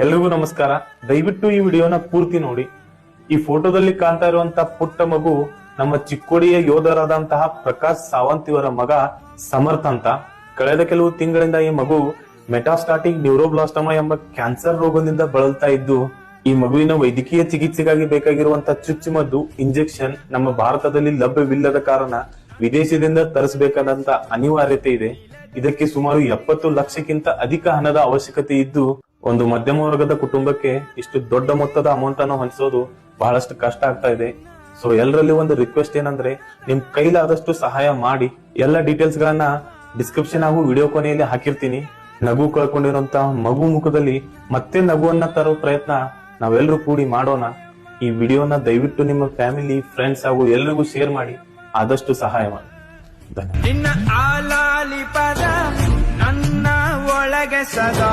ಎಲ್ರಿಗೂ ನಮಸ್ಕಾರ. ದಯವಿಟ್ಟು ಈ ವಿಡಿಯೋನ ಪೂರ್ತಿ ನೋಡಿ. ಈ ಫೋಟೋದಲ್ಲಿ ಕಾಣ್ತಾ ಇರುವಂತ ಪುಟ್ಟ ಮಗು ನಮ್ಮ ಚಿಕ್ಕೋಡಿಯ ಯೋಧರಾದಂತಹ ಪ್ರಕಾಶ್ ಸಾವಂತ್ ಇವರ ಮಗ ಸಮರ್ಥ ಅಂತ. ಕಳೆದ ಕೆಲವು ತಿಂಗಳಿಂದ ಈ ಮಗು ಮೆಟಾಸ್ಟಾಟಿಕ್ ನ್ಯೂರೋಬ್ಲಾಸ್ಟಮಾ ಎಂಬ ಕ್ಯಾನ್ಸರ್ ರೋಗದಿಂದ ಬಳಲ್ತಾ ಇದ್ದು, ಈ ಮಗುವಿನ ವೈದ್ಯಕೀಯ ಚಿಕಿತ್ಸೆಗಾಗಿ ಬೇಕಾಗಿರುವಂತಹ ಚುಚ್ಚುಮದ್ದು ಇಂಜೆಕ್ಷನ್ ನಮ್ಮ ಭಾರತದಲ್ಲಿ ಲಭ್ಯವಿಲ್ಲದ ಕಾರಣ ವಿದೇಶದಿಂದ ತರಿಸಬೇಕಾದಂತ ಅನಿವಾರ್ಯತೆ ಇದೆ. ಇದಕ್ಕೆ ಸುಮಾರು 70 ಲಕ್ಷಕ್ಕಿಂತ ಅಧಿಕ ಹಣದ ಅವಶ್ಯಕತೆ ಇದ್ದು, ಒಂದು ಮಧ್ಯಮ ವರ್ಗದ ಕುಟುಂಬಕ್ಕೆ ಇಷ್ಟು ದೊಡ್ಡ ಮೊತ್ತದ ಅಮೌಂಟ್ ಅನ್ನು ಹೊಂದಿಸೋದು ಬಹಳಷ್ಟು ಕಷ್ಟ ಆಗ್ತಾ ಇದೆ. ಸೊ ಎಲ್ಲರಲ್ಲಿ ಒಂದು ರಿಕ್ವೆಸ್ಟ್ ಏನಂದ್ರೆ, ನಿಮ್ ಕೈಲಾದಷ್ಟು ಸಹಾಯ ಮಾಡಿ. ಎಲ್ಲ ಡೀಟೇಲ್ಸ್ ಗಳನ್ನ ಡಿಸ್ಕ್ರಿಪ್ಷನ್ ಹಾಗೂ ವಿಡಿಯೋ ಕೊನೆಯಲ್ಲಿ ಹಾಕಿರ್ತೀನಿ. ನಗು ಕಳ್ಕೊಂಡಿರುವಂತ ಮಗು ಮುಖದಲ್ಲಿ ಮತ್ತೆ ನಗುವನ್ನ ತರೋ ಪ್ರಯತ್ನ ನಾವೆಲ್ಲರೂ ಕೂಡಿ ಮಾಡೋಣ. ಈ ವಿಡಿಯೋನ ದಯವಿಟ್ಟು ನಿಮ್ಮ ಫ್ಯಾಮಿಲಿ, ಫ್ರೆಂಡ್ಸ್ ಹಾಗೂ ಎಲ್ರಿಗೂ ಶೇರ್ ಮಾಡಿ, ಆದಷ್ಟು ಸಹಾಯ ಮಾಡಿ. ನಿನ್ನ ಆಲಾಲಿ ಪದ ನನ್ನ ಒಳಗೆ ಸದಾ